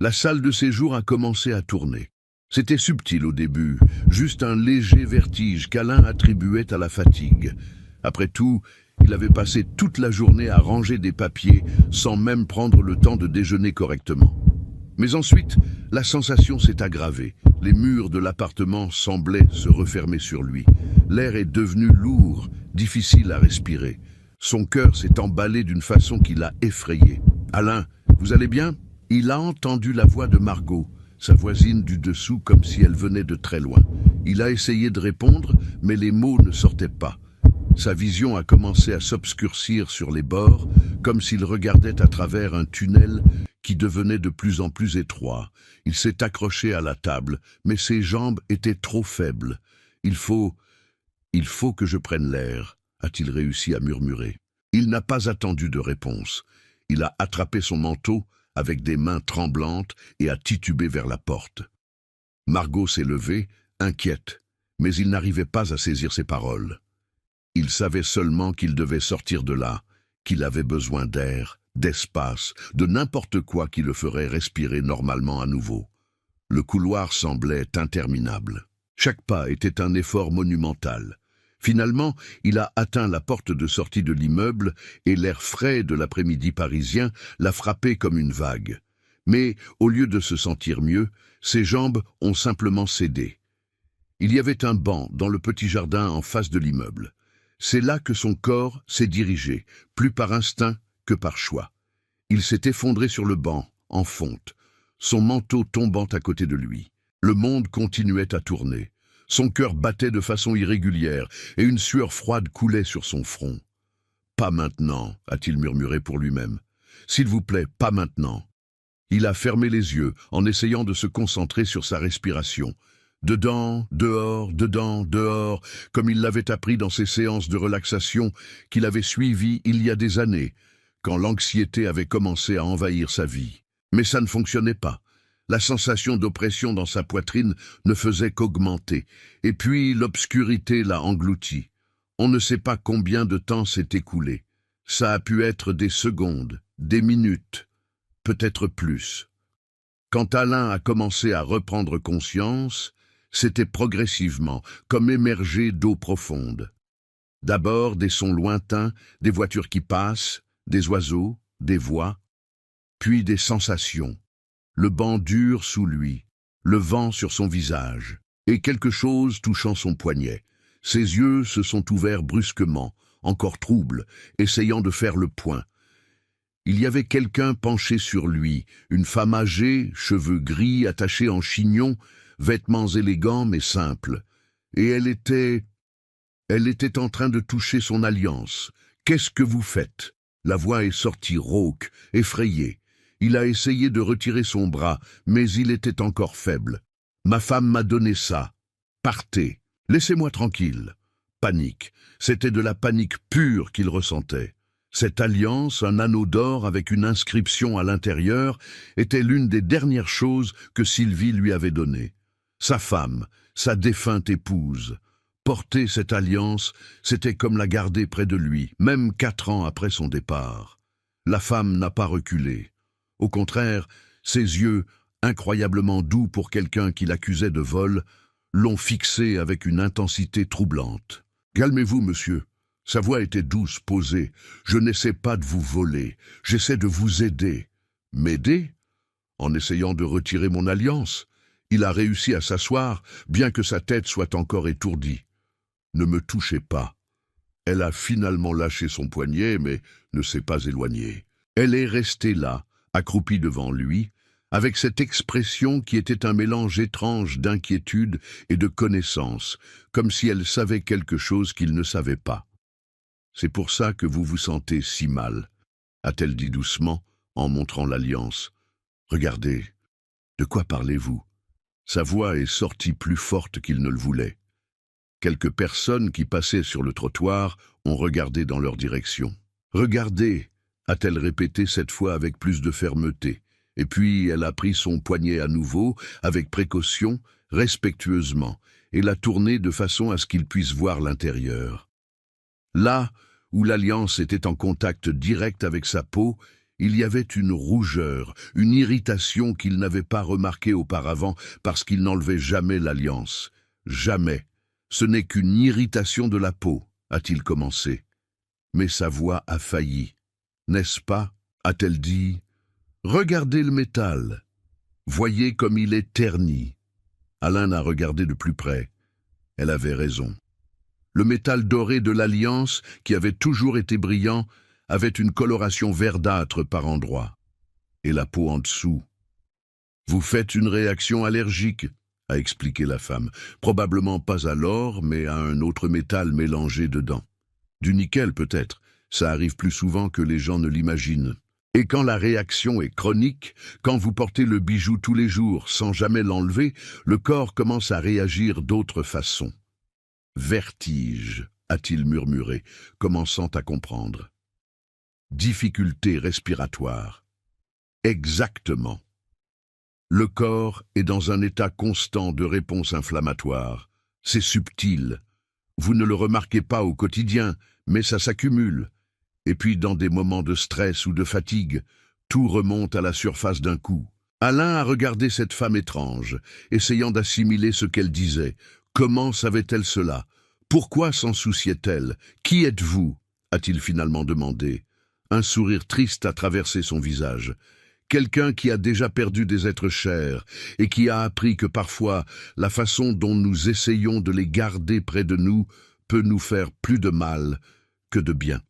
La salle de séjour a commencé à tourner. C'était subtil au début, juste un léger vertige qu'Alain attribuait à la fatigue. Après tout, il avait passé toute la journée à ranger des papiers sans même prendre le temps de déjeuner correctement. Mais ensuite, la sensation s'est aggravée. Les murs de l'appartement semblaient se refermer sur lui. L'air est devenu lourd, difficile à respirer. Son cœur s'est emballé d'une façon qui l'a effrayé. « Alain, vous allez bien ?» Il a entendu la voix de Margot, sa voisine du dessous, comme si elle venait de très loin. Il a essayé de répondre, mais les mots ne sortaient pas. Sa vision a commencé à s'obscurcir sur les bords, comme s'il regardait à travers un tunnel qui devenait de plus en plus étroit. Il s'est accroché à la table, mais ses jambes étaient trop faibles. « Il faut que je prenne l'air », a-t-il réussi à murmurer. Il n'a pas attendu de réponse. Il a attrapé son manteau avec des mains tremblantes et a titubé vers la porte. Margot s'est levée, inquiète, mais il n'arrivait pas à saisir ses paroles. Il savait seulement qu'il devait sortir de là, qu'il avait besoin d'air, d'espace, de n'importe quoi qui le ferait respirer normalement à nouveau. Le couloir semblait interminable. Chaque pas était un effort monumental. Finalement, il a atteint la porte de sortie de l'immeuble et l'air frais de l'après-midi parisien l'a frappé comme une vague. Mais, au lieu de se sentir mieux, ses jambes ont simplement cédé. Il y avait un banc dans le petit jardin en face de l'immeuble. C'est là que son corps s'est dirigé, plus par instinct que par choix. Il s'est effondré sur le banc, en fonte, son manteau tombant à côté de lui. Le monde continuait à tourner. Son cœur battait de façon irrégulière et une sueur froide coulait sur son front. « Pas maintenant », a-t-il murmuré pour lui-même. « S'il vous plaît, pas maintenant ». Il a fermé les yeux en essayant de se concentrer sur sa respiration. Dedans, dehors, dedans, dehors, comme il l'avait appris dans ses séances de relaxation qu'il avait suivies il y a des années, quand l'anxiété avait commencé à envahir sa vie. Mais ça ne fonctionnait pas. La sensation d'oppression dans sa poitrine ne faisait qu'augmenter, et puis l'obscurité l'a englouti. On ne sait pas combien de temps s'est écoulé. Ça a pu être des secondes, des minutes, peut-être plus. Quand Alain a commencé à reprendre conscience, c'était progressivement, comme émerger d'eau profonde. D'abord des sons lointains, des voitures qui passent, des oiseaux, des voix, puis des sensations. Le banc dur sous lui, le vent sur son visage, et quelque chose touchant son poignet. Ses yeux se sont ouverts brusquement, encore troubles, essayant de faire le point. Il y avait quelqu'un penché sur lui, une femme âgée, cheveux gris attachés en chignon, vêtements élégants mais simples. Et elle était en train de toucher son alliance. « Qu'est-ce que vous faites ?» La voix est sortie rauque, effrayée. Il a essayé de retirer son bras, mais il était encore faible. « Ma femme m'a donné ça. Partez. Laissez-moi tranquille. » Panique. C'était de la panique pure qu'il ressentait. Cette alliance, un anneau d'or avec une inscription à l'intérieur, était l'une des dernières choses que Sylvie lui avait données. Sa femme, sa défunte épouse. Porter cette alliance, c'était comme la garder près de lui, même 4 ans après son départ. La femme n'a pas reculé. Au contraire, ses yeux, incroyablement doux pour quelqu'un qui l'accusait de vol, l'ont fixé avec une intensité troublante. « Calmez-vous, monsieur. » Sa voix était douce, posée. « Je n'essaie pas de vous voler. J'essaie de vous aider. » « M'aider ?» En essayant de retirer mon alliance. Il a réussi à s'asseoir, bien que sa tête soit encore étourdie. « Ne me touchez pas. » Elle a finalement lâché son poignet, mais ne s'est pas éloignée. Elle est restée là, accroupie devant lui, avec cette expression qui était un mélange étrange d'inquiétude et de connaissance, comme si elle savait quelque chose qu'il ne savait pas. « C'est pour ça que vous vous sentez si mal, » a-t-elle dit doucement, en montrant l'alliance. « Regardez, de quoi parlez-vous » Sa voix est sortie plus forte qu'il ne le voulait. Quelques personnes qui passaient sur le trottoir ont regardé dans leur direction. « Regardez » a-t-elle répété cette fois avec plus de fermeté, et puis elle a pris son poignet à nouveau, avec précaution, respectueusement, et l'a tourné de façon à ce qu'il puisse voir l'intérieur. Là où l'alliance était en contact direct avec sa peau, Il y avait une rougeur, une irritation qu'il n'avait pas remarquée auparavant parce qu'il n'enlevait jamais l'alliance. Jamais. Ce n'est qu'une irritation de la peau, a-t-il commencé. Mais sa voix a failli. N'est-ce pas, a-t-elle dit. Regardez le métal. Voyez comme il est terni. Alain a regardé de plus près. Elle avait raison. Le métal doré de l'Alliance, qui avait toujours été brillant, avait une coloration verdâtre par endroits. Et la peau en dessous. Vous faites une réaction allergique, a expliqué la femme. Probablement pas à l'or, mais à un autre métal mélangé dedans. Du nickel peut-être. Ça arrive plus souvent que les gens ne l'imaginent. Et quand la réaction est chronique, quand vous portez le bijou tous les jours sans jamais l'enlever, le corps commence à réagir d'autres façons. Vertige, a-t-il murmuré, commençant à comprendre. Difficulté respiratoire. Exactement. Le corps est dans un état constant de réponse inflammatoire. C'est subtil. Vous ne le remarquez pas au quotidien, mais ça s'accumule. Et puis, dans des moments de stress ou de fatigue, tout remonte à la surface d'un coup. Alain a regardé cette femme étrange, essayant d'assimiler ce qu'elle disait. Comment savait-elle cela? Pourquoi s'en souciait-elle? Qui êtes-vous? A-t-il finalement demandé. Un sourire triste a traversé son visage. Quelqu'un qui a déjà perdu des êtres chers et qui a appris que parfois la façon dont nous essayons de les garder près de nous peut nous faire plus de mal que de bien.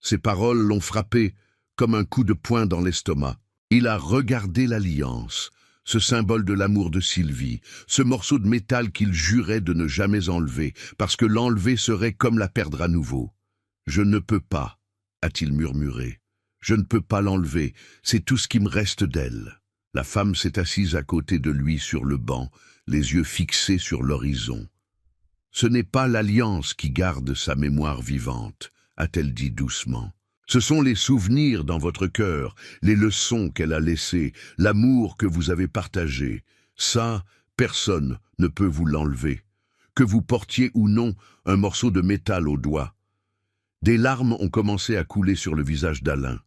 Ces paroles l'ont frappé comme un coup de poing dans l'estomac. Il a regardé l'alliance, ce symbole de l'amour de Sylvie, ce morceau de métal qu'il jurait de ne jamais enlever, parce que l'enlever serait comme la perdre à nouveau. « Je ne peux pas », a-t-il murmuré. « Je ne peux pas l'enlever, c'est tout ce qui me reste d'elle. » La femme s'est assise à côté de lui sur le banc, les yeux fixés sur l'horizon. « Ce n'est pas l'alliance qui garde sa mémoire vivante, » a-t-elle dit doucement. Ce sont les souvenirs dans votre cœur, les leçons qu'elle a laissées, l'amour que vous avez partagé. Ça, personne ne peut vous l'enlever. Que vous portiez ou non un morceau de métal au doigt. Des larmes ont commencé à couler sur le visage d'Alain.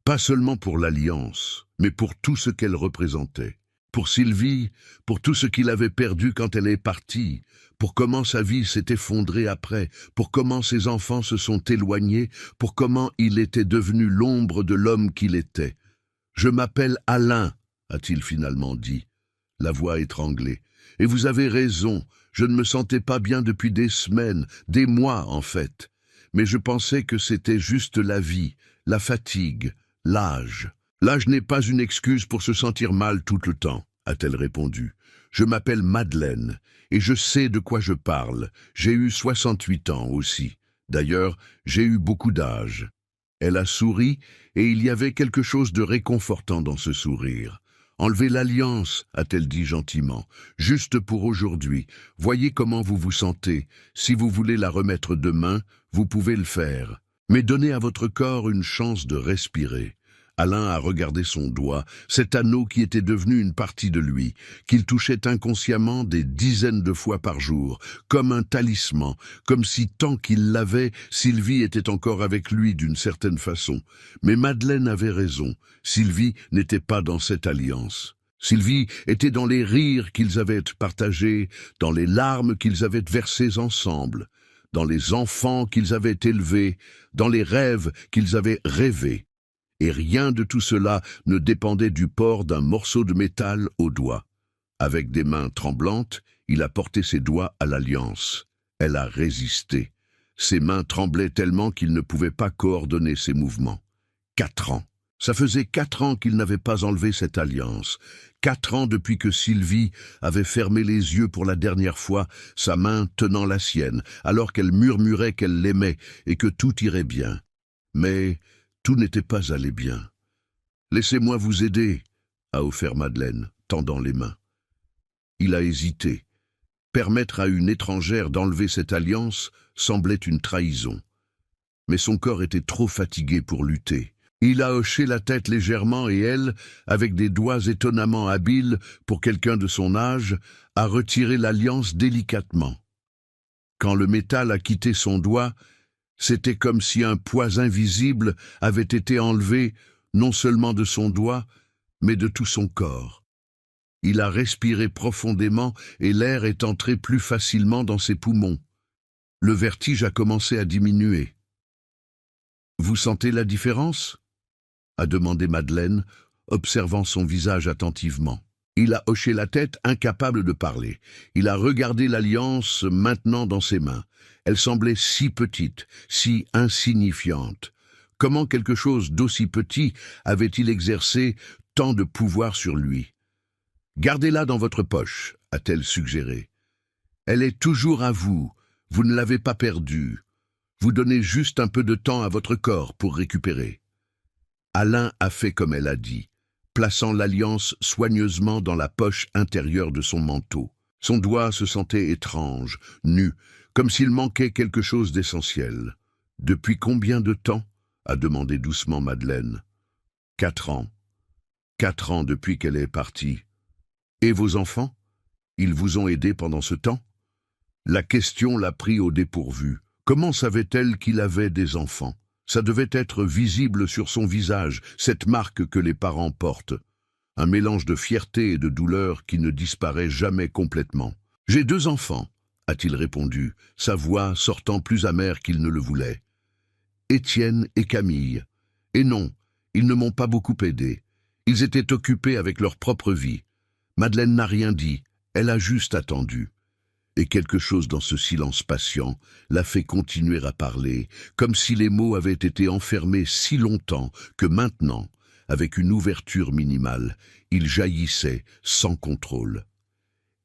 Pas seulement pour l'alliance, mais pour tout ce qu'elle représentait. Pour Sylvie, pour tout ce qu'il avait perdu quand elle est partie, pour comment sa vie s'est effondrée après, pour comment ses enfants se sont éloignés, pour comment il était devenu l'ombre de l'homme qu'il était. « Je m'appelle Alain », a-t-il finalement dit, la voix étranglée. « Et vous avez raison, je ne me sentais pas bien depuis des semaines, des mois en fait. Mais je pensais que c'était juste la vie, la fatigue, l'âge. L'âge n'est pas une excuse pour se sentir mal tout le temps, a-t-elle répondu. Je m'appelle Madeleine, et je sais de quoi je parle. J'ai eu 68 ans aussi. D'ailleurs, j'ai eu beaucoup d'âge. » Elle a souri, et il y avait quelque chose de réconfortant dans ce sourire. « Enlevez l'alliance, a-t-elle dit gentiment, juste pour aujourd'hui. Voyez comment vous vous sentez. Si vous voulez la remettre demain, vous pouvez le faire. Mais donnez à votre corps une chance de respirer. » Alain a regardé son doigt, cet anneau qui était devenu une partie de lui, qu'il touchait inconsciemment des dizaines de fois par jour, comme un talisman, comme si tant qu'il l'avait, Sylvie était encore avec lui d'une certaine façon. Mais Madeleine avait raison, Sylvie n'était pas dans cette alliance. Sylvie était dans les rires qu'ils avaient partagés, dans les larmes qu'ils avaient versées ensemble, dans les enfants qu'ils avaient élevés, dans les rêves qu'ils avaient rêvés. Et rien de tout cela ne dépendait du port d'un morceau de métal au doigt. Avec des mains tremblantes, il a porté ses doigts à l'alliance. Elle a résisté. Ses mains tremblaient tellement qu'il ne pouvait pas coordonner ses mouvements. 4 ans. Ça faisait 4 ans qu'il n'avait pas enlevé cette alliance. 4 ans depuis que Sylvie avait fermé les yeux pour la dernière fois, sa main tenant la sienne, alors qu'elle murmurait qu'elle l'aimait et que tout irait bien. Mais tout n'était pas allé bien. « Laissez-moi vous aider », a offert Madeleine, tendant les mains. Il a hésité. Permettre à une étrangère d'enlever cette alliance semblait une trahison. Mais son corps était trop fatigué pour lutter. Il a hoché la tête légèrement et elle, avec des doigts étonnamment habiles pour quelqu'un de son âge, a retiré l'alliance délicatement. Quand le métal a quitté son doigt, c'était comme si un poids invisible avait été enlevé, non seulement de son doigt, mais de tout son corps. Il a respiré profondément et l'air est entré plus facilement dans ses poumons. Le vertige a commencé à diminuer. « Vous sentez la différence ?» a demandé Madeleine, observant son visage attentivement. Il a hoché la tête, incapable de parler. Il a regardé l'alliance maintenant dans ses mains. Elle semblait si petite, si insignifiante. Comment quelque chose d'aussi petit avait-il exercé tant de pouvoir sur lui? « Gardez-la dans votre poche, a-t-elle suggéré. Elle est toujours à vous, vous ne l'avez pas perdue. Vous donnez juste un peu de temps à votre corps pour récupérer. » Alain a fait comme elle a dit, plaçant l'alliance soigneusement dans la poche intérieure de son manteau. Son doigt se sentait étrange, nu, comme s'il manquait quelque chose d'essentiel. « Depuis combien de temps ?» a demandé doucement Madeleine. « 4 ans. 4 ans depuis qu'elle est partie. Et vos enfants? Ils vous ont aidé pendant ce temps ?» La question l'a pris au dépourvu. Comment savait-elle qu'il avait des enfants? Ça devait être visible sur son visage, cette marque que les parents portent. Un mélange de fierté et de douleur qui ne disparaît jamais complètement. « J'ai 2 enfants, a-t-il répondu, sa voix sortant plus amère qu'il ne le voulait. Étienne et Camille. Et non, ils ne m'ont pas beaucoup aidé. Ils étaient occupés avec leur propre vie. Madeleine n'a rien dit, elle a juste attendu. Et quelque chose dans ce silence patient l'a fait continuer à parler, comme si les mots avaient été enfermés si longtemps que maintenant, avec une ouverture minimale, ils jaillissaient sans contrôle.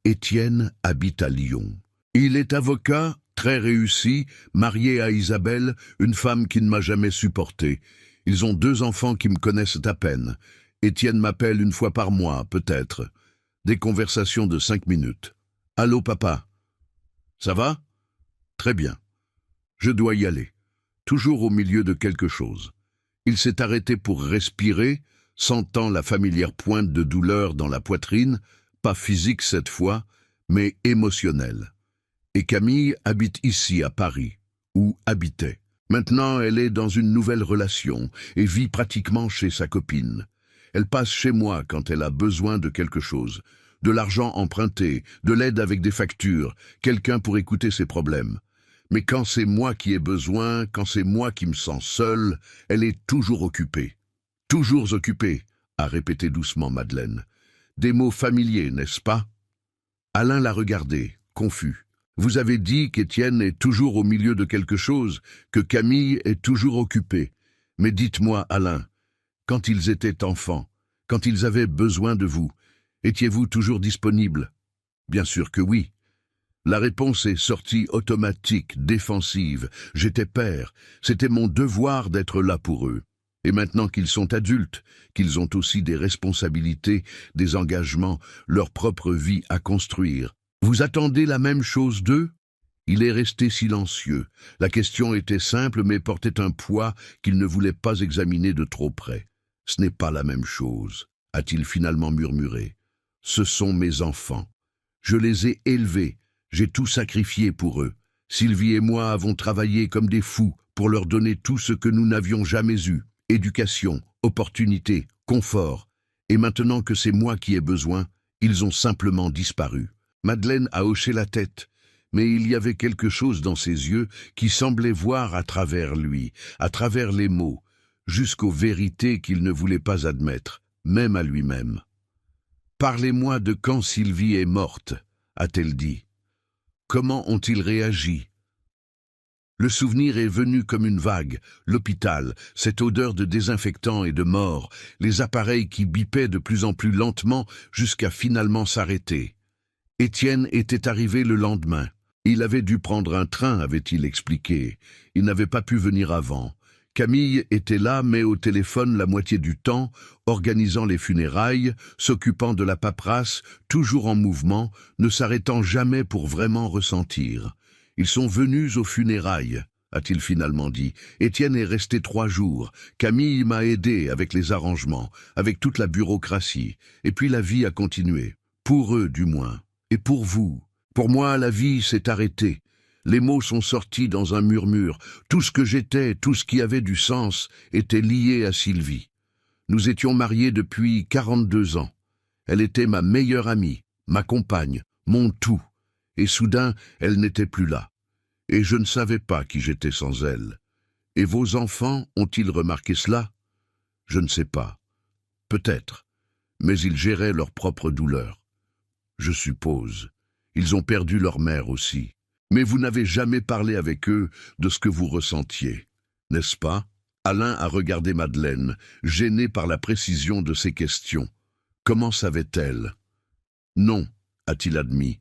Étienne habite à Lyon. Il est avocat, très réussi, marié à Isabelle, une femme qui ne m'a jamais supporté. Ils ont 2 enfants qui me connaissent à peine. Étienne m'appelle 1 fois par mois, peut-être. Des conversations de 5 minutes. « Allô, papa ? Ça va ? Très bien. Je dois y aller. » Toujours au milieu de quelque chose. Il s'est arrêté pour respirer, sentant la familière pointe de douleur dans la poitrine, pas physique cette fois, mais émotionnelle. Et Camille habite ici, à Paris, ou habitait. Maintenant, elle est dans une nouvelle relation et vit pratiquement chez sa copine. Elle passe chez moi quand elle a besoin de quelque chose, de l'argent emprunté, de l'aide avec des factures, quelqu'un pour écouter ses problèmes. Mais quand c'est moi qui ai besoin, quand c'est moi qui me sens seul, elle est toujours occupée. « Toujours occupée », a répété doucement Madeleine. Des mots familiers, n'est-ce pas? Alain l'a regardé, confus. « Vous avez dit qu'Étienne est toujours au milieu de quelque chose, que Camille est toujours occupée. Mais dites-moi, Alain, quand ils étaient enfants, quand ils avaient besoin de vous, étiez-vous toujours disponible? » Bien sûr que oui. La réponse est sortie automatique, défensive. J'étais père, c'était mon devoir d'être là pour eux. Et maintenant qu'ils sont adultes, qu'ils ont aussi des responsabilités, des engagements, leur propre vie à construire, vous attendez la même chose d'eux? Il est resté silencieux. La question était simple mais portait un poids qu'il ne voulait pas examiner de trop près. « Ce n'est pas la même chose », a-t-il finalement murmuré. « Ce sont mes enfants. Je les ai élevés, j'ai tout sacrifié pour eux. Sylvie et moi avons travaillé comme des fous pour leur donner tout ce que nous n'avions jamais eu. Éducation, opportunité, confort. Et maintenant que c'est moi qui ai besoin, ils ont simplement disparu. » Madeleine a hoché la tête, mais il y avait quelque chose dans ses yeux qui semblait voir à travers lui, à travers les mots, jusqu'aux vérités qu'il ne voulait pas admettre, même à lui-même. « Parlez-moi de quand Sylvie est morte, » a-t-elle dit. « Comment ont-ils réagi ?» Le souvenir est venu comme une vague, l'hôpital, cette odeur de désinfectant et de mort, les appareils qui bipaient de plus en plus lentement jusqu'à finalement s'arrêter. Étienne était arrivé le lendemain. Il avait dû prendre un train, avait-il expliqué. Il n'avait pas pu venir avant. Camille était là, mais au téléphone la moitié du temps, organisant les funérailles, s'occupant de la paperasse, toujours en mouvement, ne s'arrêtant jamais pour vraiment ressentir. « Ils sont venus aux funérailles », a-t-il finalement dit. « Étienne est resté 3 jours. Camille m'a aidé avec les arrangements, avec toute la bureaucratie. Et puis la vie a continué. Pour eux, du moins. Et pour vous. Pour moi, la vie s'est arrêtée. Les mots sont sortis dans un murmure. Tout ce que j'étais, tout ce qui avait du sens, était lié à Sylvie. Nous étions mariés depuis 42 ans. Elle était ma meilleure amie, ma compagne, mon tout. Et soudain, elle n'était plus là. Et je ne savais pas qui j'étais sans elle. Et vos enfants ont-ils remarqué cela? Je ne sais pas. Peut-être. Mais ils géraient leur propre douleur. Je suppose. Ils ont perdu leur mère aussi. Mais vous n'avez jamais parlé avec eux de ce que vous ressentiez, n'est-ce pas? Alain a regardé Madeleine, gêné par la précision de ses questions. Comment savait-elle? Non, a-t-il admis.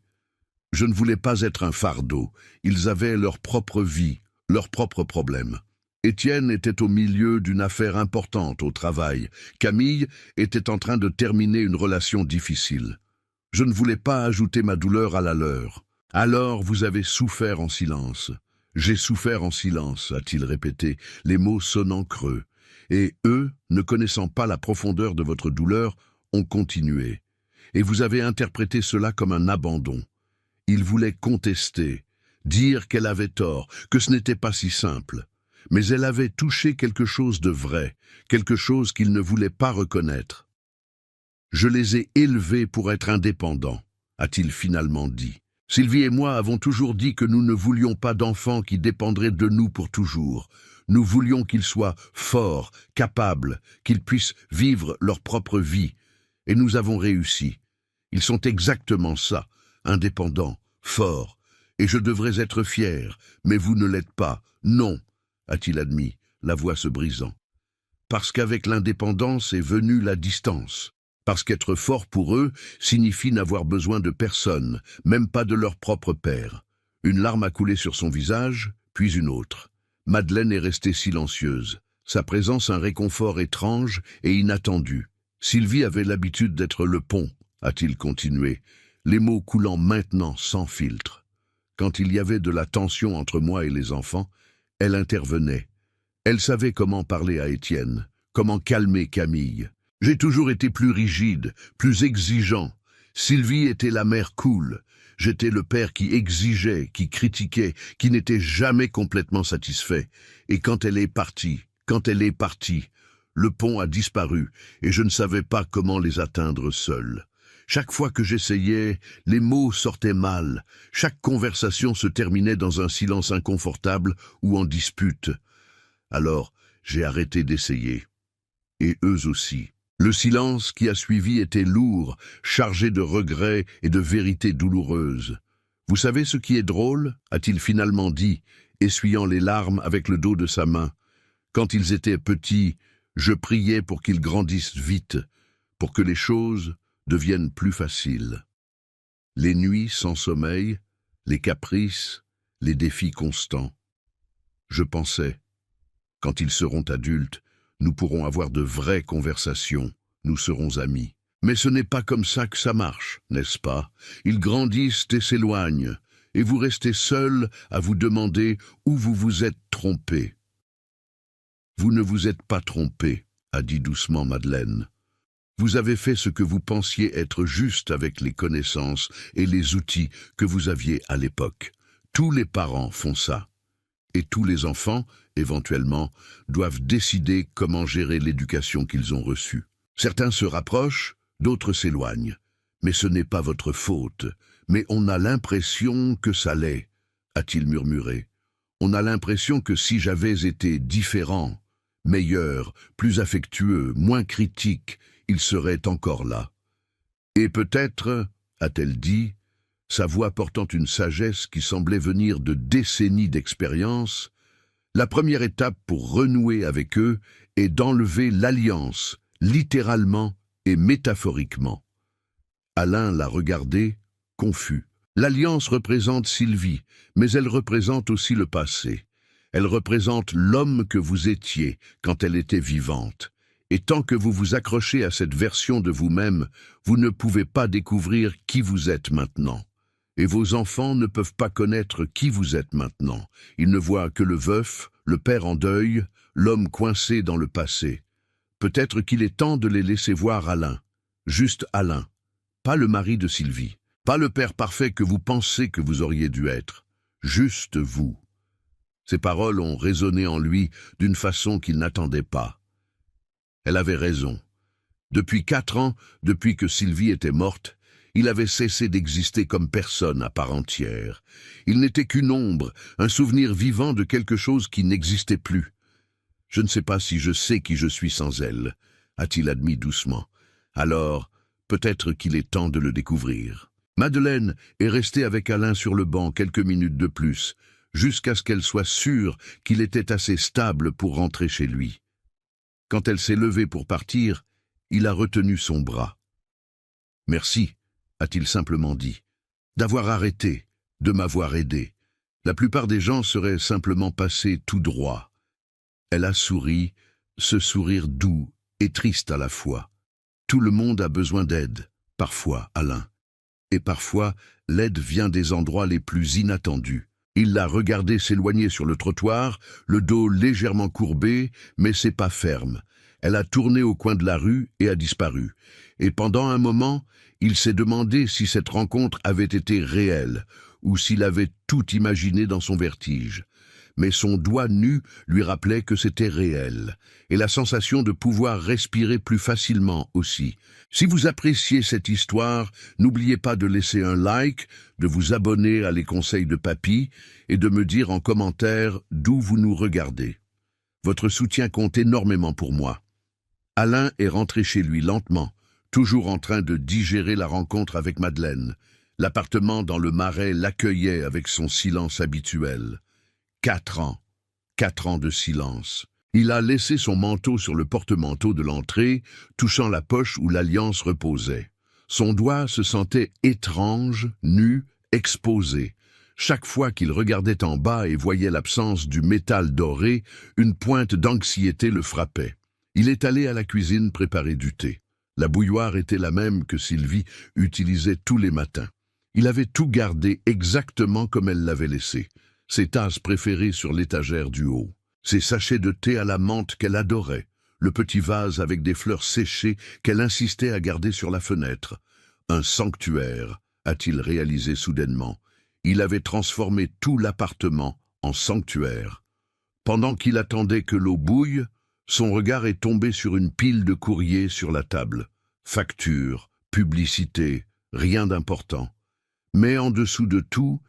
Je ne voulais pas être un fardeau. Ils avaient leur propre vie, leurs propres problèmes. Étienne était au milieu d'une affaire importante au travail. Camille était en train de terminer une relation difficile. Je ne voulais pas ajouter ma douleur à la leur. Alors vous avez souffert en silence. J'ai souffert en silence, a-t-il répété, les mots sonnant creux. Et eux, ne connaissant pas la profondeur de votre douleur, ont continué. Et vous avez interprété cela comme un abandon. Ils voulaient contester, dire qu'elle avait tort, que ce n'était pas si simple. Mais elle avait touché quelque chose de vrai, quelque chose qu'ils ne voulaient pas reconnaître. Je les ai élevés pour être indépendants, a-t-il finalement dit. Sylvie et moi avons toujours dit que nous ne voulions pas d'enfants qui dépendraient de nous pour toujours. Nous voulions qu'ils soient forts, capables, qu'ils puissent vivre leur propre vie. Et nous avons réussi. Ils sont exactement ça, indépendants, forts. Et je devrais être fier, mais vous ne l'êtes pas. Non, a-t-il admis, la voix se brisant. Parce qu'avec l'indépendance est venue la distance. Parce qu'être fort pour eux signifie n'avoir besoin de personne, même pas de leur propre père. Une larme a coulé sur son visage, puis une autre. Madeleine est restée silencieuse, sa présence un réconfort étrange et inattendu. Sylvie avait l'habitude d'être le pont, a-t-il continué, les mots coulant maintenant sans filtre. Quand il y avait de la tension entre moi et les enfants, elle intervenait. Elle savait comment parler à Étienne, comment calmer Camille. J'ai toujours été plus rigide, plus exigeant. Sylvie était la mère cool. J'étais le père qui exigeait, qui critiquait, qui n'était jamais complètement satisfait. Et quand elle est partie, le pont a disparu et je ne savais pas comment les atteindre seul. Chaque fois que j'essayais, les mots sortaient mal. Chaque conversation se terminait dans un silence inconfortable ou en dispute. Alors, j'ai arrêté d'essayer. Et eux aussi. Le silence qui a suivi était lourd, chargé de regrets et de vérités douloureuses. « Vous savez ce qui est drôle ?» a-t-il finalement dit, essuyant les larmes avec le dos de sa main. « Quand ils étaient petits, je priais pour qu'ils grandissent vite, pour que les choses deviennent plus faciles. Les nuits sans sommeil, les caprices, les défis constants. Je pensais, quand ils seront adultes, nous pourrons avoir de vraies conversations, nous serons amis. Mais ce n'est pas comme ça que ça marche, n'est-ce pas? Ils grandissent et s'éloignent, et vous restez seul à vous demander où vous vous êtes trompé. Vous ne vous êtes pas trompé, a dit doucement Madeleine. Vous avez fait ce que vous pensiez être juste avec les connaissances et les outils que vous aviez à l'époque. Tous les parents font ça. Et tous les enfants, éventuellement, doivent décider comment gérer l'éducation qu'ils ont reçue. Certains se rapprochent, d'autres s'éloignent. Mais ce n'est pas votre faute. Mais on a l'impression que ça l'est, a-t-il murmuré. On a l'impression que si j'avais été différent, meilleur, plus affectueux, moins critique, il serait encore là. Et peut-être, a-t-elle dit, sa voix portant une sagesse qui semblait venir de décennies d'expérience, la première étape pour renouer avec eux est d'enlever l'alliance, littéralement et métaphoriquement. Alain l'a regardé, confus. L'alliance représente Sylvie, mais elle représente aussi le passé. Elle représente l'homme que vous étiez quand elle était vivante. Et tant que vous vous accrochez à cette version de vous-même, vous ne pouvez pas découvrir qui vous êtes maintenant. Et vos enfants ne peuvent pas connaître qui vous êtes maintenant. Ils ne voient que le veuf, le père en deuil, l'homme coincé dans le passé. Peut-être qu'il est temps de les laisser voir Alain. Juste Alain. Pas le mari de Sylvie. Pas le père parfait que vous pensez que vous auriez dû être. Juste vous. Ces paroles ont résonné en lui d'une façon qu'il n'attendait pas. Elle avait raison. Depuis 4 ans, depuis que Sylvie était morte, il avait cessé d'exister comme personne à part entière. Il n'était qu'une ombre, un souvenir vivant de quelque chose qui n'existait plus. « Je ne sais pas si je sais qui je suis sans elle », a-t-il admis doucement. Alors, peut-être qu'il est temps de le découvrir. Madeleine est restée avec Alain sur le banc quelques minutes de plus, jusqu'à ce qu'elle soit sûre qu'il était assez stable pour rentrer chez lui. Quand elle s'est levée pour partir, il a retenu son bras. « Merci », a-t-il simplement dit, « d'avoir arrêté, de m'avoir aidé. La plupart des gens seraient simplement passés tout droit. » Elle a souri, ce sourire doux et triste à la fois. Tout le monde a besoin d'aide, parfois, Alain. Et parfois, l'aide vient des endroits les plus inattendus. Il l'a regardée s'éloigner sur le trottoir, le dos légèrement courbé, mais ses pas fermes. Elle a tourné au coin de la rue et a disparu. Et pendant un moment, il s'est demandé si cette rencontre avait été réelle, ou s'il avait tout imaginé dans son vertige. Mais son doigt nu lui rappelait que c'était réel, et la sensation de pouvoir respirer plus facilement aussi. Si vous appréciez cette histoire, n'oubliez pas de laisser un like, de vous abonner à Les Conseils de Papy, et de me dire en commentaire d'où vous nous regardez. Votre soutien compte énormément pour moi. Alain est rentré chez lui lentement, toujours en train de digérer la rencontre avec Madeleine. L'appartement dans le Marais l'accueillait avec son silence habituel. 4 ans. 4 ans de silence. Il a laissé son manteau sur le porte-manteau de l'entrée, touchant la poche où l'alliance reposait. Son doigt se sentait étrange, nu, exposé. Chaque fois qu'il regardait en bas et voyait l'absence du métal doré, une pointe d'anxiété le frappait. Il est allé à la cuisine préparer du thé. La bouilloire était la même que Sylvie utilisait tous les matins. Il avait tout gardé exactement comme elle l'avait laissé. Ses tasses préférées sur l'étagère du haut, ses sachets de thé à la menthe qu'elle adorait, le petit vase avec des fleurs séchées qu'elle insistait à garder sur la fenêtre. Un sanctuaire, a-t-il réalisé soudainement. Il avait transformé tout l'appartement en sanctuaire. Pendant qu'il attendait que l'eau bouille, son regard est tombé sur une pile de courriers sur la table. Factures, publicité, rien d'important. Mais en dessous de tout,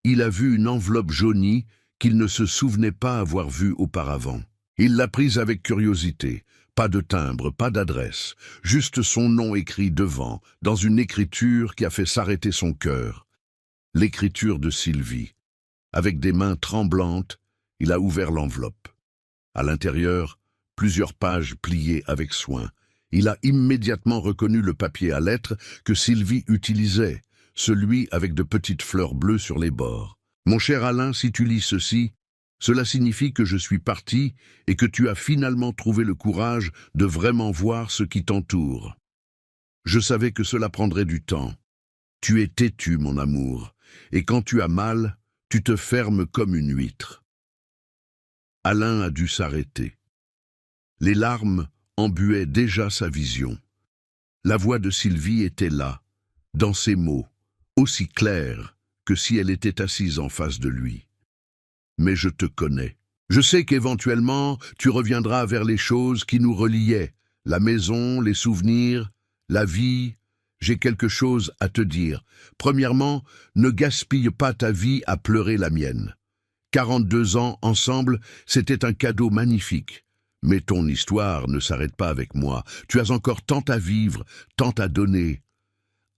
il a vu une enveloppe jaunie qu'il ne se souvenait pas avoir vue auparavant. Il l'a prise avec curiosité. Pas de timbre, pas d'adresse, juste son nom écrit devant, dans une écriture qui a fait s'arrêter son cœur. L'écriture de Sylvie. Avec des mains tremblantes, il a ouvert l'enveloppe. À l'intérieur, plusieurs pages pliées avec soin. Il a immédiatement reconnu le papier à lettres que Sylvie utilisait, celui avec de petites fleurs bleues sur les bords. « Mon cher Alain, si tu lis ceci, cela signifie que je suis parti et que tu as finalement trouvé le courage de vraiment voir ce qui t'entoure. Je savais que cela prendrait du temps. Tu es têtu, mon amour, et quand tu as mal, tu te fermes comme une huître. » Alain a dû s'arrêter. Les larmes embuaient déjà sa vision. La voix de Sylvie était là, dans ses mots, aussi claire que si elle était assise en face de lui. « Mais je te connais. Je sais qu'éventuellement, tu reviendras vers les choses qui nous reliaient, la maison, les souvenirs, la vie. J'ai quelque chose à te dire. Premièrement, ne gaspille pas ta vie à pleurer la mienne. 42 ans ensemble, c'était un cadeau magnifique. Mais ton histoire ne s'arrête pas avec moi. Tu as encore tant à vivre, tant à donner. »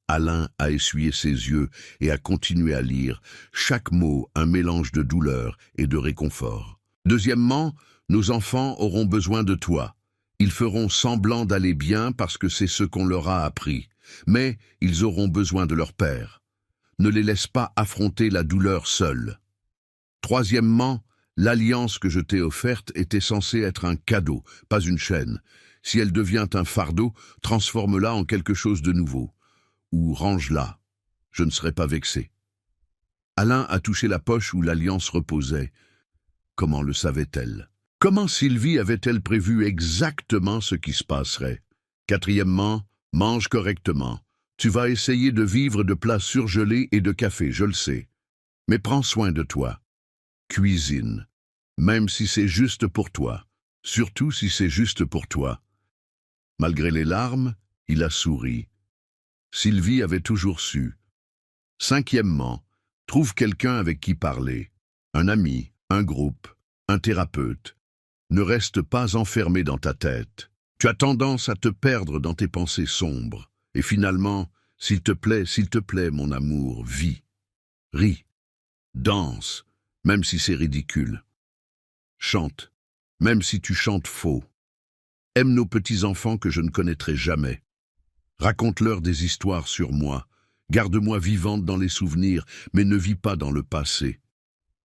Alain a essuyé ses yeux et a continué à lire, chaque mot un mélange de douleur et de réconfort. « Deuxièmement, nos enfants auront besoin de toi. Ils feront semblant d'aller bien parce que c'est ce qu'on leur a appris. Mais ils auront besoin de leur père. Ne les laisse pas affronter la douleur seuls. Troisièmement, l'alliance que je t'ai offerte était censée être un cadeau, pas une chaîne. Si elle devient un fardeau, transforme-la en quelque chose de nouveau. Ou range-la. Je ne serai pas vexé. » Alain a touché la poche où l'alliance reposait. Comment le savait-elle? Comment Sylvie avait-elle prévu exactement ce qui se passerait? Quatrièmement, mange correctement. Tu vas essayer de vivre de plats surgelés et de café, je le sais. Mais prends soin de toi. Cuisine. Même si c'est juste pour toi. Surtout si c'est juste pour toi. Malgré les larmes, il a souri. Sylvie avait toujours su. Cinquièmement, trouve quelqu'un avec qui parler. Un ami, un groupe, un thérapeute. Ne reste pas enfermé dans ta tête. Tu as tendance à te perdre dans tes pensées sombres. Et finalement, s'il te plaît, mon amour, vis. Ris. Danse, même si c'est ridicule. Chante, même si tu chantes faux. Aime nos petits-enfants que je ne connaîtrai jamais. Raconte-leur des histoires sur moi. Garde-moi vivante dans les souvenirs, mais ne vis pas dans le passé.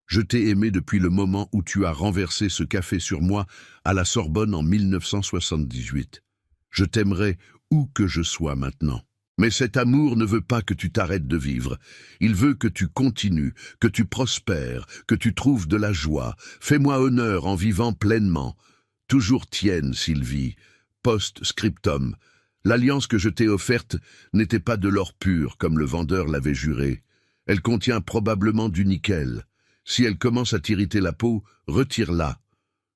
Je t'ai aimé depuis le moment où tu as renversé ce café sur moi à la Sorbonne en 1978. Je t'aimerai où que je sois maintenant. Mais cet amour ne veut pas que tu t'arrêtes de vivre. Il veut que tu continues, que tu prospères, que tu trouves de la joie. Fais-moi honneur en vivant pleinement. Toujours tienne, Sylvie. Post-scriptum. L'alliance que je t'ai offerte n'était pas de l'or pur, comme le vendeur l'avait juré. Elle contient probablement du nickel. Si elle commence à t'irriter la peau, retire-la.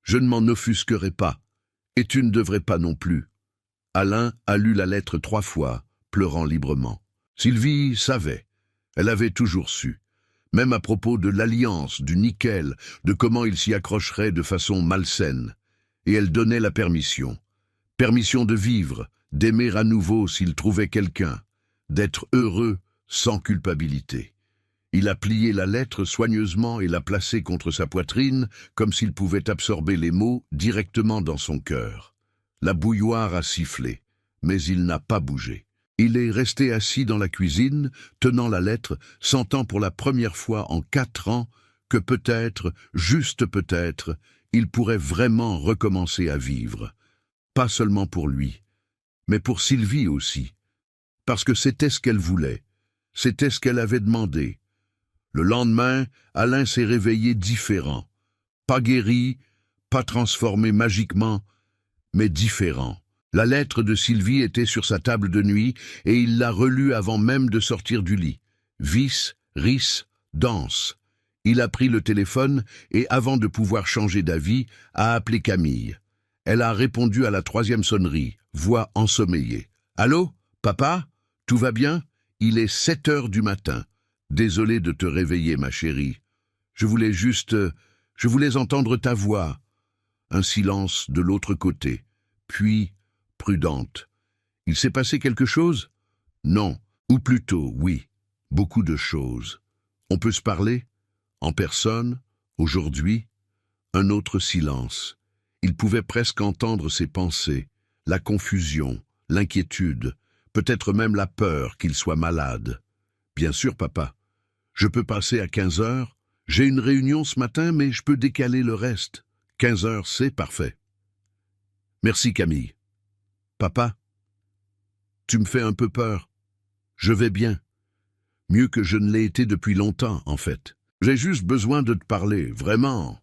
Je ne m'en offusquerai pas. Et tu ne devrais pas non plus. Alain a lu la lettre 3 fois, pleurant librement. Sylvie savait. Elle avait toujours su. Même à propos de l'alliance, du nickel, de comment il s'y accrocherait de façon malsaine. Et elle donnait la permission. Permission de vivre, d'aimer à nouveau s'il trouvait quelqu'un, d'être heureux sans culpabilité. Il a plié la lettre soigneusement et l'a placée contre sa poitrine, comme s'il pouvait absorber les mots directement dans son cœur. La bouilloire a sifflé, mais il n'a pas bougé. Il est resté assis dans la cuisine, tenant la lettre, sentant pour la première fois en 4 ans que peut-être, juste peut-être, il pourrait vraiment recommencer à vivre. Pas seulement pour lui, mais pour Sylvie aussi. Parce que c'était ce qu'elle voulait, c'était ce qu'elle avait demandé. Le lendemain, Alain s'est réveillé différent. Pas guéri, pas transformé magiquement, mais différent. La lettre de Sylvie était sur sa table de nuit et il l'a relue avant même de sortir du lit. Vis, ris, danse. Il a pris le téléphone et, avant de pouvoir changer d'avis, a appelé Camille. Elle a répondu à la 3e sonnerie, voix ensommeillée. « Allô, papa? Tout va bien? Il est 7 heures du matin. Désolé de te réveiller, ma chérie. Je voulais entendre ta voix. » Un silence de l'autre côté. Puis, prudente. « Il s'est passé quelque chose? » « Non, ou plutôt, oui. Beaucoup de choses. On peut se parler? En personne? Aujourd'hui? » Un autre silence. Il pouvait presque entendre ses pensées, la confusion, l'inquiétude, peut-être même la peur qu'il soit malade. « Bien sûr, papa. Je peux passer à 15 heures. J'ai une réunion ce matin, mais je peux décaler le reste. 15 heures, c'est parfait. » Merci, Camille. Papa, tu me fais un peu peur. Je vais bien. Mieux que je ne l'ai été depuis longtemps, en fait. J'ai juste besoin de te parler, vraiment.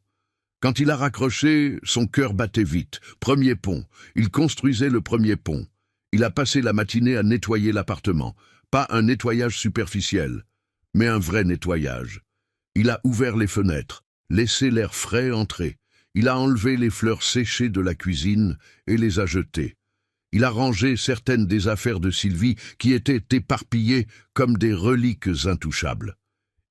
Quand il a raccroché, son cœur battait vite. Premier pont. Il construisait le premier pont. Il a passé la matinée à nettoyer l'appartement. Pas un nettoyage superficiel, mais un vrai nettoyage. Il a ouvert les fenêtres, laissé l'air frais entrer. Il a enlevé les fleurs séchées de la cuisine et les a jetées. Il a rangé certaines des affaires de Sylvie qui étaient éparpillées comme des reliques intouchables.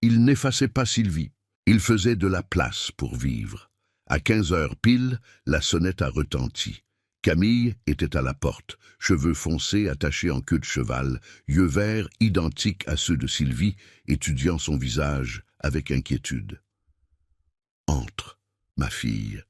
Il n'effaçait pas Sylvie. Il faisait de la place pour vivre. À 15 heures pile, la sonnette a retenti. Camille était à la porte, cheveux foncés attachés en queue de cheval, yeux verts identiques à ceux de Sylvie, étudiant son visage avec inquiétude. « Entre, ma fille. »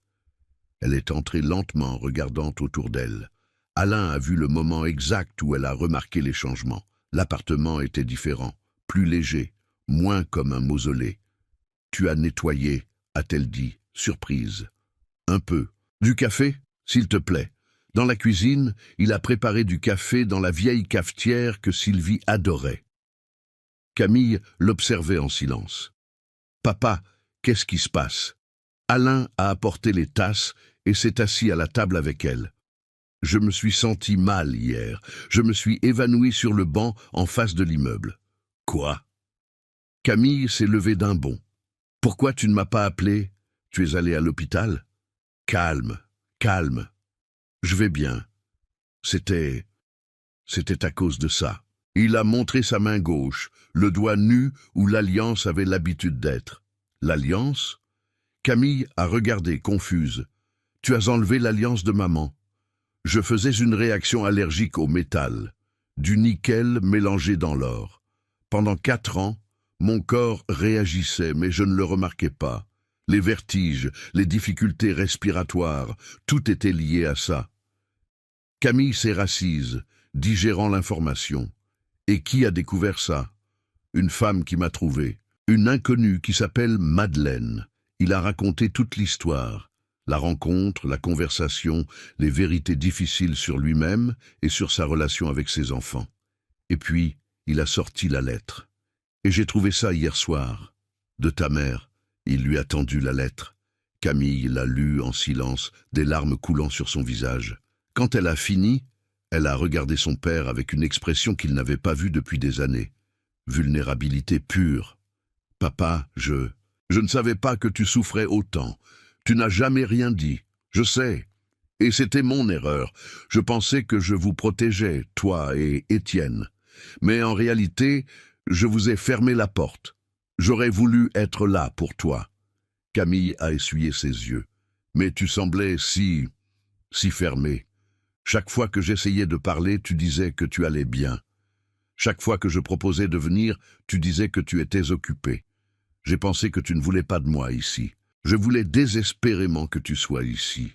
Elle est entrée lentement, regardant autour d'elle. Alain a vu le moment exact où elle a remarqué les changements. L'appartement était différent, plus léger, moins comme un mausolée. « Tu as nettoyé » a-t-elle dit, surprise. « Un peu. Du café, s'il te plaît. » Dans la cuisine, il a préparé du café dans la vieille cafetière que Sylvie adorait. Camille l'observait en silence. « Papa, qu'est-ce qui se passe ?» Alain a apporté les tasses et s'est assis à la table avec elle. « Je me suis senti mal hier. Je me suis évanoui sur le banc en face de l'immeuble. »« Quoi ?» Camille s'est levée d'un bond. « Pourquoi tu ne m'as pas appelé? Tu es allé à l'hôpital? » « Calme, calme. Je vais bien. » C'était à cause de ça. Il a montré sa main gauche, le doigt nu où l'alliance avait l'habitude d'être. L'alliance? Camille a regardé, confuse. Tu as enlevé l'alliance de maman. Je faisais une réaction allergique au métal, du nickel mélangé dans l'or. Pendant 4 ans, mon corps réagissait, mais je ne le remarquais pas. Les vertiges, les difficultés respiratoires, tout était lié à ça. Camille s'est rassise, digérant l'information. Et qui a découvert ça? Une femme qui m'a trouvé. Une inconnue qui s'appelle Madeleine. Il a raconté toute l'histoire. La rencontre, la conversation, les vérités difficiles sur lui-même et sur sa relation avec ses enfants. Et puis, il a sorti la lettre. Et j'ai trouvé ça hier soir. De ta mère. Il lui a tendu la lettre. Camille l'a lue en silence, des larmes coulant sur son visage. Quand elle a fini, elle a regardé son père avec une expression qu'il n'avait pas vue depuis des années. Vulnérabilité pure. Papa, je ne savais pas que tu souffrais autant. Tu n'as jamais rien dit. Je sais. Et c'était mon erreur. Je pensais que je vous protégeais, toi et Étienne. Mais en réalité, je vous ai fermé la porte. J'aurais voulu être là pour toi. Camille a essuyé ses yeux. Mais tu semblais si fermé. Chaque fois que j'essayais de parler, tu disais que tu allais bien. Chaque fois que je proposais de venir, tu disais que tu étais occupé. J'ai pensé que tu ne voulais pas de moi ici. Je voulais désespérément que tu sois ici.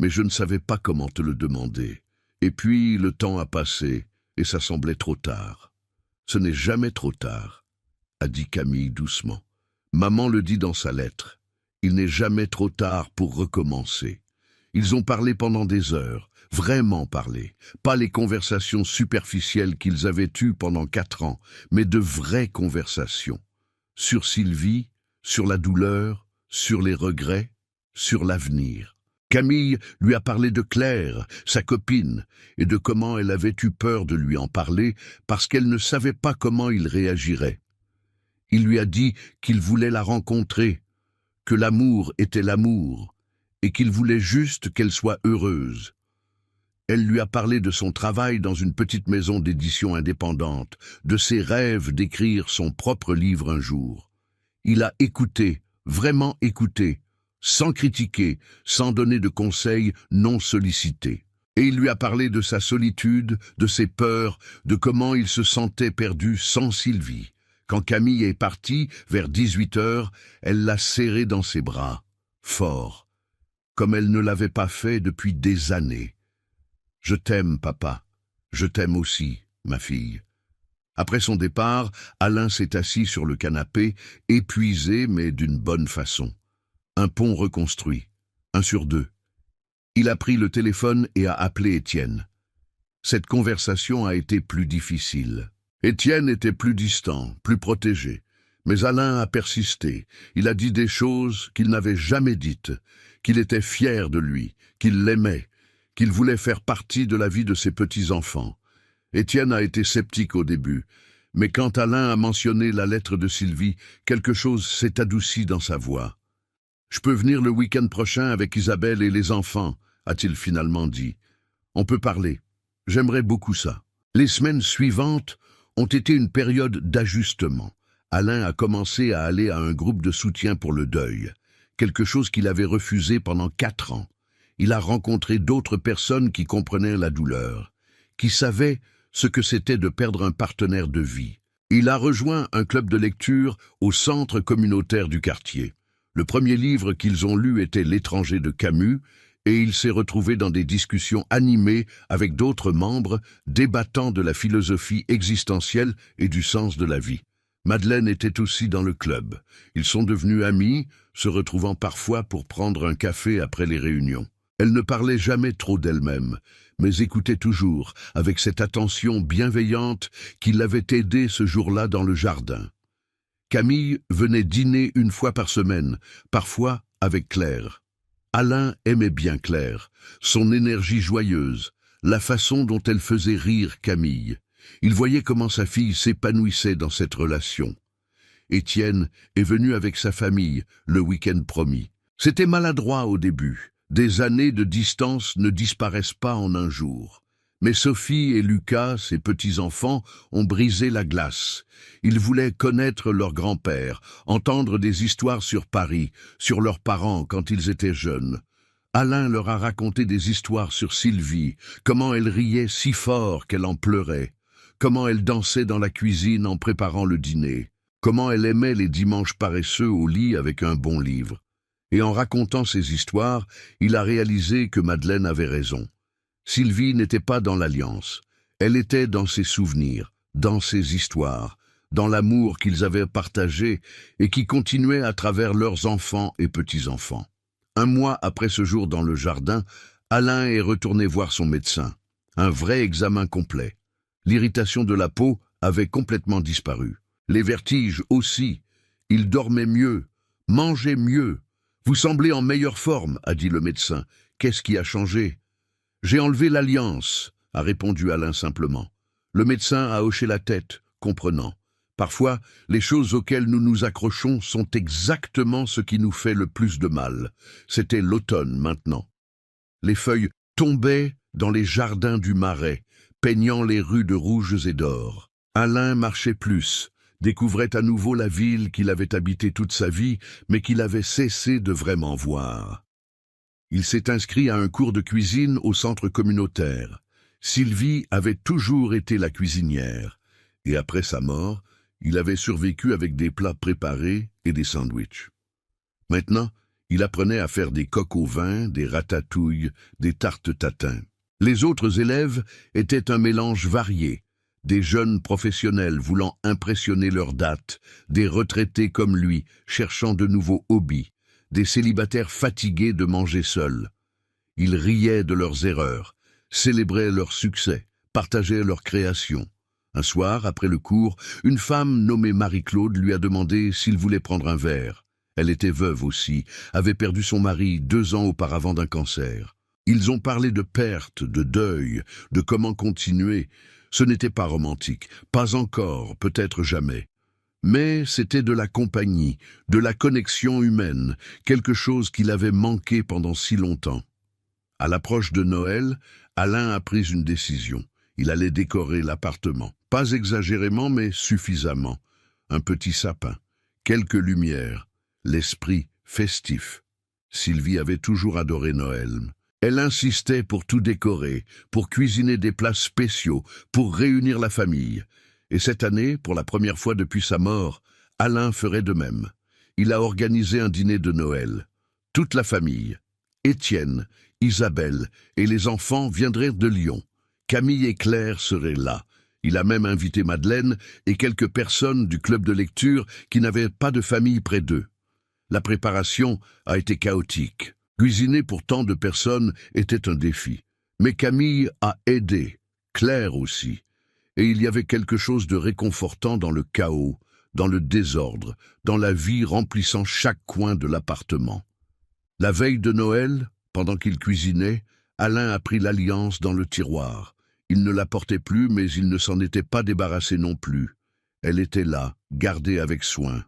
Mais je ne savais pas comment te le demander. Et puis le temps a passé, et ça semblait trop tard. Ce n'est jamais trop tard, a dit Camille doucement. Maman le dit dans sa lettre. Il n'est jamais trop tard pour recommencer. Ils ont parlé pendant des heures, vraiment parlé. Pas les conversations superficielles qu'ils avaient eues pendant 4 ans, mais de vraies conversations. Sur Sylvie, sur la douleur, sur les regrets, sur l'avenir. Camille lui a parlé de Claire, sa copine, et de comment elle avait eu peur de lui en parler parce qu'elle ne savait pas comment il réagirait. Il lui a dit qu'il voulait la rencontrer, que l'amour était l'amour, et qu'il voulait juste qu'elle soit heureuse. Elle lui a parlé de son travail dans une petite maison d'édition indépendante, de ses rêves d'écrire son propre livre un jour. Il a écouté, vraiment écouté, sans critiquer, sans donner de conseils non sollicités. Et il lui a parlé de sa solitude, de ses peurs, de comment il se sentait perdu sans Sylvie. Quand Camille est partie, vers 18 heures, elle l'a serré dans ses bras, fort, comme elle ne l'avait pas fait depuis des années. « Je t'aime, papa. Je t'aime aussi, ma fille. » Après son départ, Alain s'est assis sur le canapé, épuisé mais d'une bonne façon. Un pont reconstruit, 1 sur 2. Il a pris le téléphone et a appelé Étienne. Cette conversation a été plus difficile. Étienne était plus distant, plus protégé. Mais Alain a persisté. Il a dit des choses qu'il n'avait jamais dites, qu'il était fier de lui, qu'il l'aimait, qu'il voulait faire partie de la vie de ses petits-enfants. Étienne a été sceptique au début, mais quand Alain a mentionné la lettre de Sylvie, quelque chose s'est adouci dans sa voix. « Je peux venir le week-end prochain avec Isabelle et les enfants », a-t-il finalement dit. « On peut parler. J'aimerais beaucoup ça. » Les semaines suivantes ont été une période d'ajustement. Alain a commencé à aller à un groupe de soutien pour le deuil, quelque chose qu'il avait refusé pendant 4 ans. Il a rencontré d'autres personnes qui comprenaient la douleur, qui savaient ce que c'était de perdre un partenaire de vie. Il a rejoint un club de lecture au centre communautaire du quartier. Le premier livre qu'ils ont lu était L'étranger de Camus, et il s'est retrouvé dans des discussions animées avec d'autres membres débattant de la philosophie existentielle et du sens de la vie. Madeleine était aussi dans le club. Ils sont devenus amis, se retrouvant parfois pour prendre un café après les réunions. Elle ne parlait jamais trop d'elle-même, mais écoutait toujours, avec cette attention bienveillante qui l'avait aidée ce jour-là dans le jardin. Camille venait dîner 1 fois par semaine, parfois avec Claire. Alain aimait bien Claire, son énergie joyeuse, la façon dont elle faisait rire Camille. Il voyait comment sa fille s'épanouissait dans cette relation. Étienne est venu avec sa famille le week-end promis. C'était maladroit au début. Des années de distance ne disparaissent pas en un jour. Mais Sophie et Lucas, ses petits-enfants, ont brisé la glace. Ils voulaient connaître leur grand-père, entendre des histoires sur Paris, sur leurs parents quand ils étaient jeunes. Alain leur a raconté des histoires sur Sylvie, comment elle riait si fort qu'elle en pleurait, comment elle dansait dans la cuisine en préparant le dîner, comment elle aimait les dimanches paresseux au lit avec un bon livre. Et en racontant ces histoires, il a réalisé que Madeleine avait raison. Sylvie n'était pas dans l'alliance, elle était dans ses souvenirs, dans ses histoires, dans l'amour qu'ils avaient partagé et qui continuait à travers leurs enfants et petits-enfants. Un mois après ce jour dans le jardin, Alain est retourné voir son médecin. Un vrai examen complet. L'irritation de la peau avait complètement disparu. Les vertiges aussi. Il dormait mieux, mangeait mieux. « Vous semblez en meilleure forme », a dit le médecin. « Qu'est-ce qui a changé ?»« J'ai enlevé l'alliance », a répondu Alain simplement. Le médecin a hoché la tête, comprenant. Parfois, les choses auxquelles nous nous accrochons sont exactement ce qui nous fait le plus de mal. C'était l'automne maintenant. Les feuilles tombaient dans les jardins du Marais, peignant les rues de rouge et d'or. Alain marchait plus, découvrait à nouveau la ville qu'il avait habitée toute sa vie, mais qu'il avait cessé de vraiment voir. Il s'est inscrit à un cours de cuisine au centre communautaire. Sylvie avait toujours été la cuisinière, et après sa mort, il avait survécu avec des plats préparés et des sandwichs. Maintenant, il apprenait à faire des coques au vin, des ratatouilles, des tartes tatin. Les autres élèves étaient un mélange varié, des jeunes professionnels voulant impressionner leurs dates, des retraités comme lui, cherchant de nouveaux hobbies, des célibataires fatigués de manger seuls. Ils riaient de leurs erreurs, célébraient leurs succès, partageaient leurs créations. Un soir, après le cours, une femme nommée Marie-Claude lui a demandé s'il voulait prendre un verre. Elle était veuve aussi, avait perdu son mari 2 ans auparavant d'un cancer. Ils ont parlé de perte, de deuil, de comment continuer. Ce n'était pas romantique, pas encore, peut-être jamais. Mais c'était de la compagnie, de la connexion humaine, quelque chose qu'il avait manqué pendant si longtemps. À l'approche de Noël, Alain a pris une décision. Il allait décorer l'appartement. Pas exagérément, mais suffisamment. Un petit sapin, quelques lumières, l'esprit festif. Sylvie avait toujours adoré Noël. Elle insistait pour tout décorer, pour cuisiner des plats spéciaux, pour réunir la famille. Et cette année, pour la première fois depuis sa mort, Alain ferait de même. Il a organisé un dîner de Noël. Toute la famille, Étienne, Isabelle et les enfants viendraient de Lyon. Camille et Claire seraient là. Il a même invité Madeleine et quelques personnes du club de lecture qui n'avaient pas de famille près d'eux. La préparation a été chaotique. Cuisiner pour tant de personnes était un défi. Mais Camille a aidé, Claire aussi. Et il y avait quelque chose de réconfortant dans le chaos, dans le désordre, dans la vie remplissant chaque coin de l'appartement. La veille de Noël, pendant qu'il cuisinait, Alain a pris l'alliance dans le tiroir. Il ne la portait plus, mais il ne s'en était pas débarrassé non plus. Elle était là, gardée avec soin.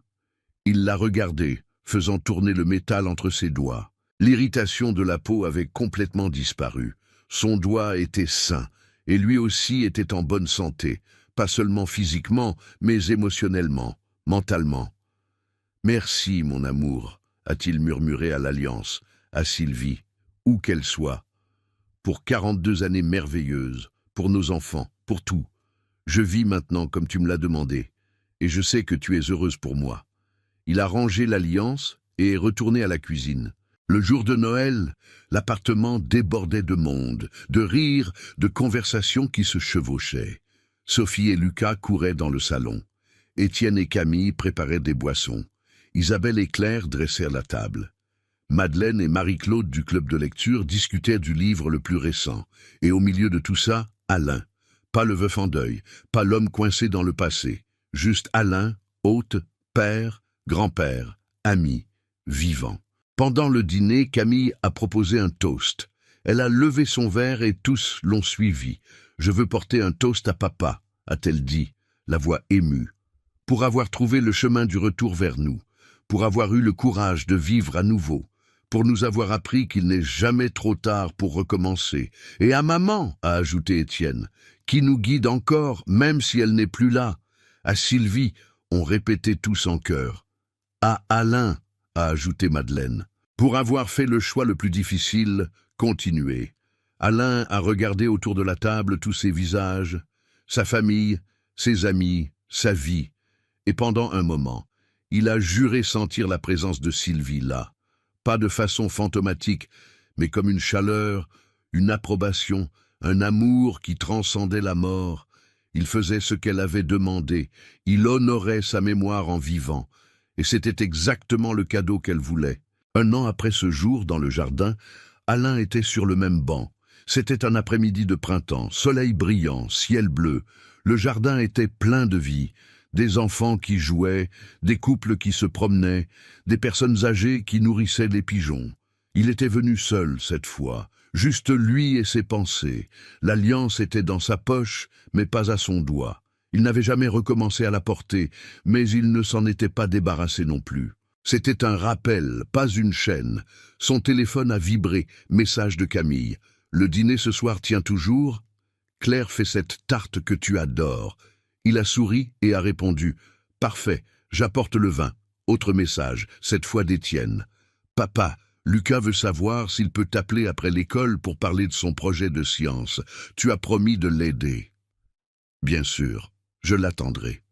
Il la regardait, faisant tourner le métal entre ses doigts. L'irritation de la peau avait complètement disparu. Son doigt était sain, et lui aussi était en bonne santé, pas seulement physiquement, mais émotionnellement, mentalement. « Merci, mon amour », a-t-il murmuré à l'Alliance, à Sylvie, où qu'elle soit, pour 42 années merveilleuses, pour nos enfants, pour tout. Je vis maintenant comme tu me l'as demandé, et je sais que tu es heureuse pour moi. Il a rangé l'Alliance et est retourné à la cuisine. Le jour de Noël, l'appartement débordait de monde, de rires, de conversations qui se chevauchaient. Sophie et Lucas couraient dans le salon. Étienne et Camille préparaient des boissons. Isabelle et Claire dressèrent la table. Madeleine et Marie-Claude du club de lecture discutaient du livre le plus récent. Et au milieu de tout ça, Alain. Pas le veuf en deuil, pas l'homme coincé dans le passé. Juste Alain, hôte, père, grand-père, ami, vivant. Pendant le dîner, Camille a proposé un toast. Elle a levé son verre et tous l'ont suivi. « Je veux porter un toast à papa », a-t-elle dit, la voix émue. « Pour avoir trouvé le chemin du retour vers nous, pour avoir eu le courage de vivre à nouveau, pour nous avoir appris qu'il n'est jamais trop tard pour recommencer. Et à maman, a ajouté Étienne, qui nous guide encore, même si elle n'est plus là. À Sylvie, on répétait tous en chœur. À Alain, a ajouté Madeleine. Pour avoir fait le choix le plus difficile, continuez. Alain a regardé autour de la table tous ses visages, sa famille, ses amis, sa vie. Et pendant un moment, il a juré sentir la présence de Sylvie là. Pas de façon fantomatique, mais comme une chaleur, une approbation, un amour qui transcendait la mort. Il faisait ce qu'elle avait demandé, il honorait sa mémoire en vivant, et c'était exactement le cadeau qu'elle voulait. Un an après ce jour, dans le jardin, Alain était sur le même banc. C'était un après-midi de printemps, soleil brillant, ciel bleu. Le jardin était plein de vie. Des enfants qui jouaient, des couples qui se promenaient, des personnes âgées qui nourrissaient les pigeons. Il était venu seul cette fois, juste lui et ses pensées. L'alliance était dans sa poche, mais pas à son doigt. Il n'avait jamais recommencé à la porter, mais il ne s'en était pas débarrassé non plus. C'était un rappel, pas une chaîne. Son téléphone a vibré, message de Camille. Le dîner ce soir tient toujours? Claire fait cette tarte que tu adores. Il a souri et a répondu « Parfait, j'apporte le vin ». Autre message, cette fois d'Étienne. « Papa, Lucas veut savoir s'il peut t'appeler après l'école pour parler de son projet de science. Tu as promis de l'aider. » « Bien sûr, je l'attendrai. »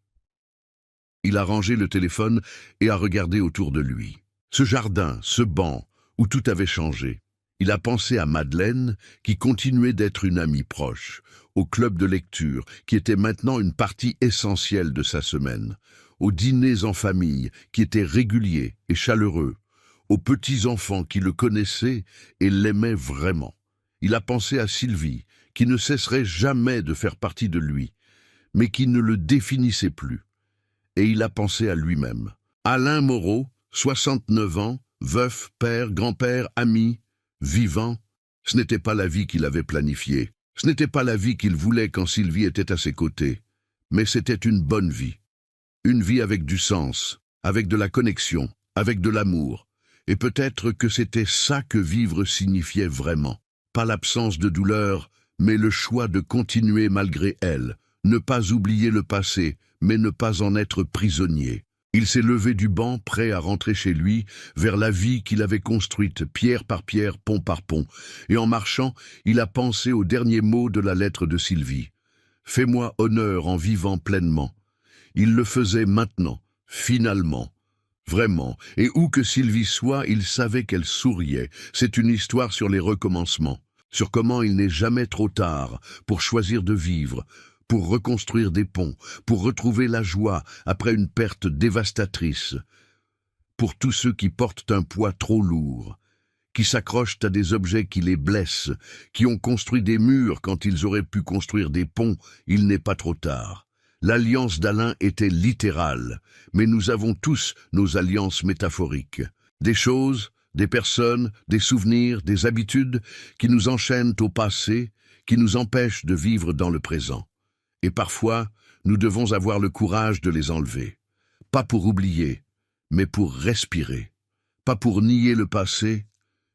Il a rangé le téléphone et a regardé autour de lui. Ce jardin, ce banc, où tout avait changé. Il a pensé à Madeleine, qui continuait d'être une amie proche, au club de lecture, qui était maintenant une partie essentielle de sa semaine, aux dîners en famille, qui étaient réguliers et chaleureux, aux petits-enfants qui le connaissaient et l'aimaient vraiment. Il a pensé à Sylvie, qui ne cesserait jamais de faire partie de lui, mais qui ne le définissait plus. Et il a pensé à lui-même. Alain Moreau, 69 ans, veuf, père, grand-père, ami, vivant, ce n'était pas la vie qu'il avait planifiée. Ce n'était pas la vie qu'il voulait quand Sylvie était à ses côtés. Mais c'était une bonne vie. Une vie avec du sens, avec de la connexion, avec de l'amour. Et peut-être que c'était ça que vivre signifiait vraiment. Pas l'absence de douleur, mais le choix de continuer malgré elle. Ne pas oublier le passé, mais ne pas en être prisonnier. Il s'est levé du banc, prêt à rentrer chez lui, vers la vie qu'il avait construite, pierre par pierre, pont par pont. Et en marchant, il a pensé aux derniers mots de la lettre de Sylvie. « Fais-moi honneur en vivant pleinement. » Il le faisait maintenant, finalement. Vraiment. Et où que Sylvie soit, il savait qu'elle souriait. C'est une histoire sur les recommencements, sur comment il n'est jamais trop tard pour choisir de vivre, pour reconstruire des ponts, pour retrouver la joie après une perte dévastatrice, pour tous ceux qui portent un poids trop lourd, qui s'accrochent à des objets qui les blessent, qui ont construit des murs quand ils auraient pu construire des ponts, il n'est pas trop tard. L'alliance d'Alain était littérale, mais nous avons tous nos alliances métaphoriques. Des choses, des personnes, des souvenirs, des habitudes qui nous enchaînent au passé, qui nous empêchent de vivre dans le présent. Et parfois, nous devons avoir le courage de les enlever. Pas pour oublier, mais pour respirer. Pas pour nier le passé,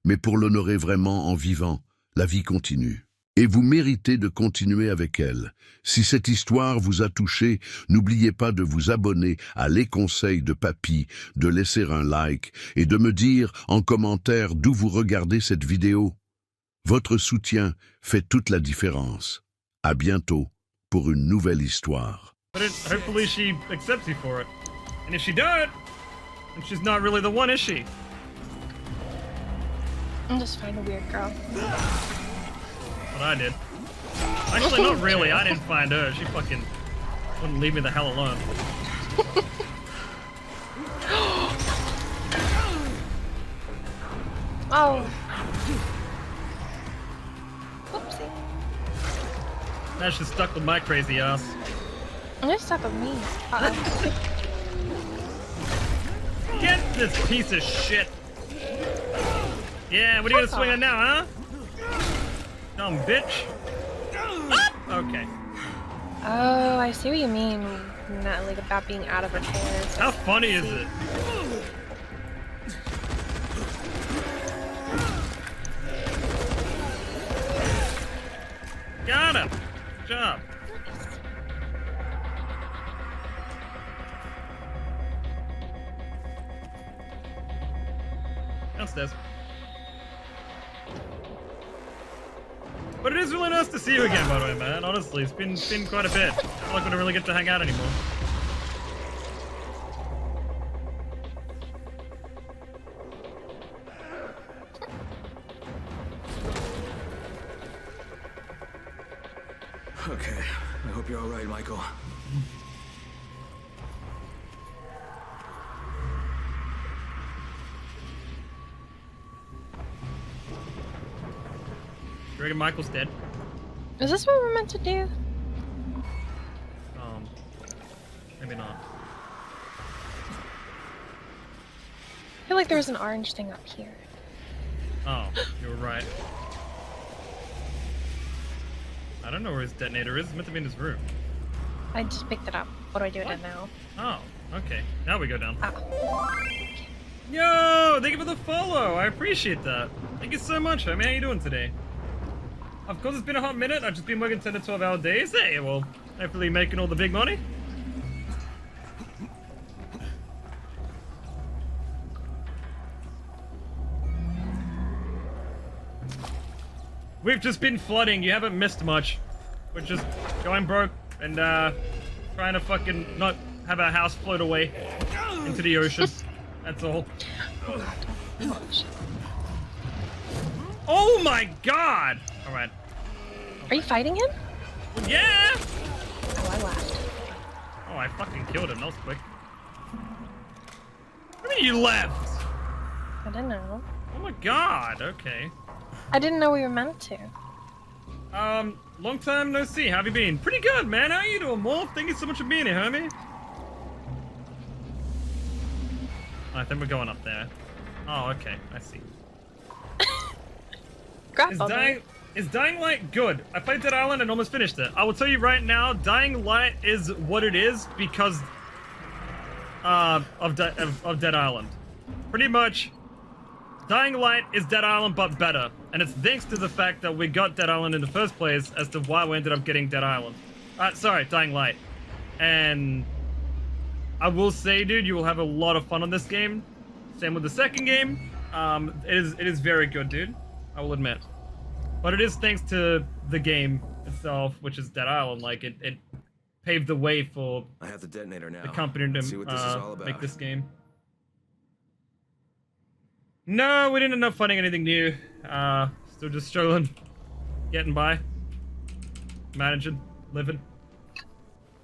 mais pour l'honorer vraiment en vivant. La vie continue. Et vous méritez de continuer avec elle. Si cette histoire vous a touché, n'oubliez pas de vous abonner à Les Conseils de Papy, de laisser un like et de me dire en commentaire d'où vous regardez cette vidéo. Votre soutien fait toute la différence. À bientôt pour une nouvelle histoire. Hopefully she accepts you for it. And if she don't, then she's not really the one, is she? I'm just find a weird girl. What I did. Actually, not really. I didn't find her. She fucking wouldn't leave me the hell alone. Oh. Whoopsie. Now she's stuck with my crazy ass. You're stuck with me. Get this piece of shit. Yeah, what are you gonna swing at now, huh? Dumb bitch. Okay. Oh, I see what you mean. Not like about being out of her chairs. How funny is it? Got him! Good job. Downstairs. But it is really nice to see you again, by the way, man. Honestly, it's been quite a bit. I feel like we don't really get to hang out anymore. Okay, I hope you're all right, Michael. You reckon Michael's dead? Is this what we're meant to do? Maybe not. I feel like there was an orange thing up here. Oh, you were right. I don't know where his detonator is. It's meant to be in his room. I just picked it up. What do I do with it now? Oh, okay. Now we go down. Ah. Yo, thank you for the follow. I appreciate that. Thank you so much, homie. How you doing today? Of course, it's been a hot minute. I've just been working 10 to 12 hour days. Hey, well, hopefully making all the big money. We've just been flooding. You haven't missed much. We're just going broke and trying to fucking not have our house float away into the ocean. That's all. Oh my god! Alright. Are you fighting him? Yeah! Oh, I laughed. Oh, I fucking killed him. That was quick. What do you mean you left? I didn't know. Oh my god, okay. I didn't know we were meant to. Long time no see. How have you been? Pretty good, man. How you doing, Morph? Thank you so much for being here, homie. I think we're going up there. Oh, okay. I see. Is Dying Light good? I played Dead Island and almost finished it. I will tell you right now, Dying Light is what it is because of Dead Island. Pretty much, Dying Light is Dead Island but better, and it's thanks to the fact that we got Dead Island in the first place as to why we ended up getting Dead Island. Sorry, Dying Light. And I will say, dude, you will have a lot of fun on this game. Same with the second game. It is very good, dude. I will admit. But it is thanks to the game itself, which is Dead Island. Like, it paved the way for I have the detonator now. the company Let's see what this is all to about. make this game. No, we didn't end up finding anything new. Still just struggling. Getting by. Managing. Living.